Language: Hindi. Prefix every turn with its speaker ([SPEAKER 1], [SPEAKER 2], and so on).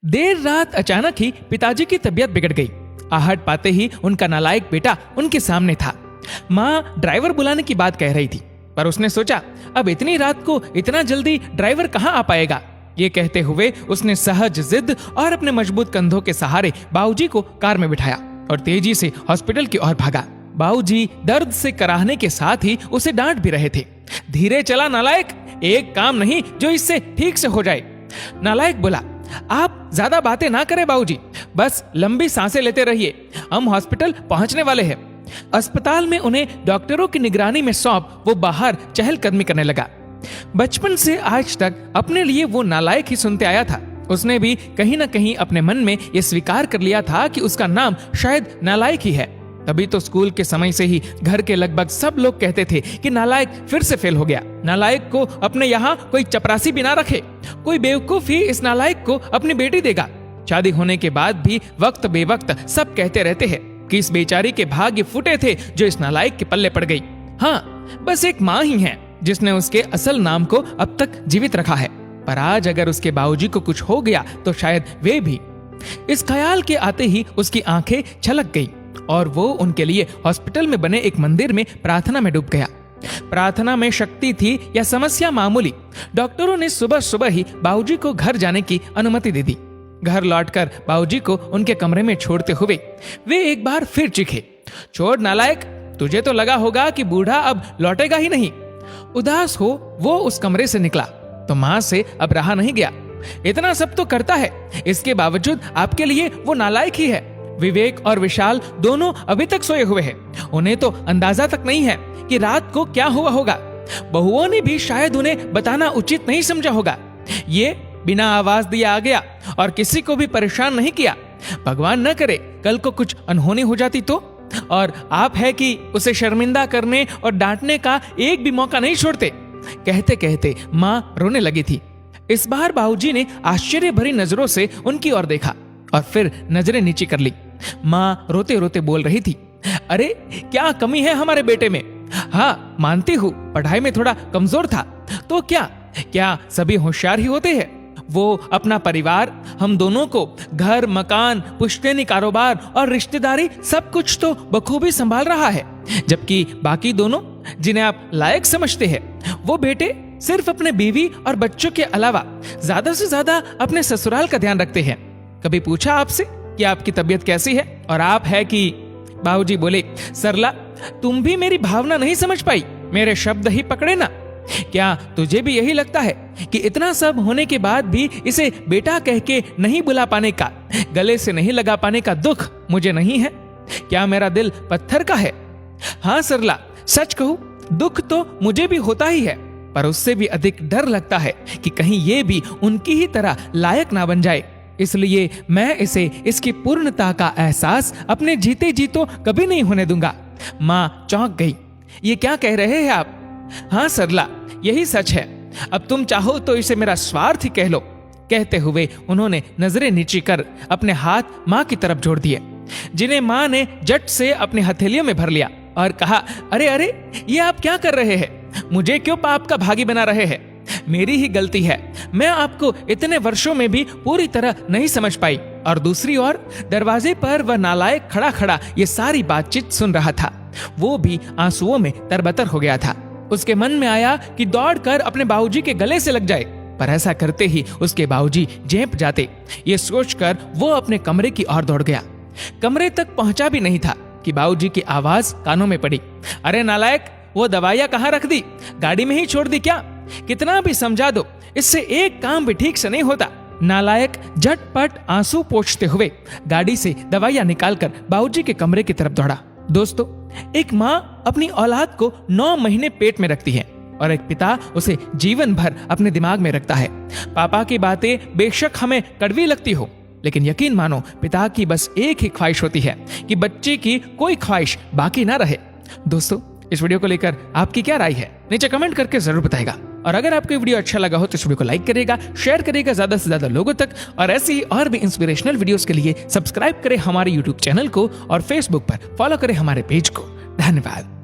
[SPEAKER 1] देर रात अचानक ही पिताजी की तबीयत बिगड़ गई। आहट पाते ही उनका नालायक बेटा उनके सामने था। माँ ड्राइवर बुलाने की बात कह रही थी, पर उसने सोचा अब इतनी रात को इतना जल्दी ड्राइवर कहाँ आ पाएगा। ये कहते हुए उसने सहज जिद और अपने मजबूत कंधों के सहारे बाबूजी को कार में बिठाया और तेजी से हॉस्पिटल की ओर भागा। बाबूजी दर्द से कराहने के साथ ही उसे डांट भी रहे थे। धीरे चला नालायक, एक काम नहीं जो इससे ठीक से हो जाए। नालायक बोला, आप ज्यादा बातें ना करें बाबूजी, बस लंबी सांसें लेते रहिए, हम हॉस्पिटल पहुंचने वाले हैं। अस्पताल में उन्हें डॉक्टरों की निगरानी में सौंप वो बाहर चहलकदमी करने लगा। बचपन से आज तक अपने लिए वो नालायक ही सुनते आया था। उसने भी कहीं ना कहीं अपने मन में ये स्वीकार कर लिया था कि उसका नाम शायद नालायक ही है। तभी तो स्कूल के समय से ही घर के लगभग सब लोग कहते थे कि नालायक फिर से फेल हो गया। नालायक को अपने यहाँ कोई चपरासी भी ना रखे, कोई बेवकूफ ही इस नालायक को अपनी बेटी देगा। शादी होने के बाद भी वक्त बेवक्त सब कहते रहते हैं कि इस बेचारी के भाग्य फूटे थे जो इस नालायक के पल्ले पड़ गई। हाँ, बस एक माँ ही है जिसने उसके असल नाम को अब तक जीवित रखा है, पर आज अगर उसके बाबूजी को कुछ हो गया तो शायद वे भी। इस ख्याल के आते ही उसकी आंखें छलक गई और वो उनके लिए हॉस्पिटल में बने एक मंदिर में प्रार्थना में डूब गया। प्रार्थना में शक्ति थी या समस्या मामूली, डॉक्टरों ने सुबह सुबह ही बाबूजी को घर जाने की अनुमति दे दी। घर लौटकर बाबूजी को उनके कमरे में छोड़ते हुए वे एक बार फिर चीखे, छोड़ नालायक, तुझे तो लगा होगा कि बूढ़ा अब लौटेगा ही नहीं। उदास हो वो उस कमरे से निकला तो मां से अब रहा नहीं गया। इतना सब तो करता है, इसके बावजूद आपके लिए वो नालायक ही है। विवेक और विशाल दोनों अभी तक सोए हुए हैं, उन्हें तो अंदाजा तक नहीं है कि रात को क्या हुआ होगा। बहुओं ने भी शायद उन्हें बताना उचित नहीं समझा होगा। ये बिना आवाज दिए आ गया और किसी को भी परेशान नहीं किया। भगवान न करे कल को कुछ अनहोनी हो जाती तो, और आप है कि उसे शर्मिंदा करने और डांटने का एक भी मौका नहीं छोड़ते। कहते कहते माँ रोने लगी थी। इस बार बाबूजी ने आश्चर्य भरी नजरों से उनकी ओर देखा और फिर नजरें नीची कर ली। माँ रोते रोते बोल रही थी, अरे क्या कमी है हमारे बेटे में? हाँ मानती हूँ पढ़ाई में थोड़ा कमजोर था, तो क्या सभी होशियार ही होते हैं? वो अपना परिवार, हम दोनों को घर मकान पुश्तैनी कारोबार और रिश्तेदारी सब कुछ तो बखूबी संभाल रहा है, जबकि बाकी दोनों जिन्हें आप लायक समझते हैं वो बेटे सिर्फ अपने बीवी और बच्चों के अलावा ज्यादा से ज्यादा अपने ससुराल का ध्यान रखते हैं। कभी पूछा आपसे कि आपकी तबीयत कैसी है? और आप है कि? बाबूजी बोले, सरला तुम भी मेरी भावना नहीं समझ पाई, मेरे शब्द ही पकड़े ना। क्या तुझे भी यही लगता है कि इतना सब होने के बाद भी इसे बेटा कह के नहीं बुला पाने का, गले से नहीं लगा पाने का दुख मुझे नहीं है? क्या मेरा दिल पत्थर का है? हाँ सरला, सच कहूं दुख तो मुझे भी होता ही है, पर उससे भी अधिक डर लगता है कि कहीं ये भी उनकी ही तरह लायक ना बन जाए। इसलिए मैं इसे इसकी पूर्णता का एहसास अपने जीते जी तो कभी नहीं होने दूंगा। माँ चौंक गई, ये क्या कह रहे हैं आप? हाँ सरला, यही सच है, अब तुम चाहो तो इसे मेरा स्वार्थ ही कह लो। कहते हुए उन्होंने नजरें नीची कर अपने हाथ माँ की तरफ जोड़ दिए, जिन्हें माँ ने झट से अपने हथेलियों में भर लिया और कहा, अरे अरे ये आप क्या कर रहे हैं? मुझे क्यों पाप का भागी बना रहे हैं? मेरी ही गलती है, मैं आपको इतने वर्षों में भी पूरी तरह नहीं समझ पाई। और दूसरी ओर दरवाजे पर वह नालायक खड़ा खड़ा ये सारी बातचीत सुन रहा था। वो भी आंसुओं में तरबतर हो गया था। उसके मन में आया कि दौड़कर अपने बाबूजी के गले से लग जाए, पर ऐसा करते ही उसके बाबूजी झेंप जाते। ये सोचकर वो अपने कमरे की ओर दौड़ गया। कमरे तक पहुंचा भी नहीं था कि बाबूजी की आवाज कानों में पड़ी, अरे नालायक, वो दवाइयां कहाँ रख दी? गाड़ी में ही छोड़ दी क्या? कितना भी समझा दो, इससे एक काम भी ठीक से नहीं होता। नालायक झटपट आंसू पोंछते हुए गाड़ी से दवाइयां निकालकर बाबूजी के कमरे की तरफ दौड़ा। दोस्तों, एक माँ अपनी औलाद को 9 महीने पेट में रखती है और एक पिता उसे जीवन भर अपने दिमाग में रखता है। पापा की बातें बेशक हमें कड़वी लगती हो, लेकिन यकीन मानो पिता की बस एक ही ख्वाहिश होती है कि बच्चे की कोई ख्वाहिश बाकी ना रहे। दोस्तों, इस वीडियो को लेकर आपकी क्या राय है? नीचे कमेंट करके जरूर बताएगा। और अगर आपको वीडियो अच्छा लगा हो तो इस वीडियो को लाइक करेगा, शेयर करेगा ज्यादा से ज्यादा लोगों तक, और ऐसी ही और भी इंस्पिरेशनल वीडियोस के लिए सब्सक्राइब करें हमारे यूट्यूब चैनल को और फेसबुक पर फॉलो करें हमारे पेज को। धन्यवाद।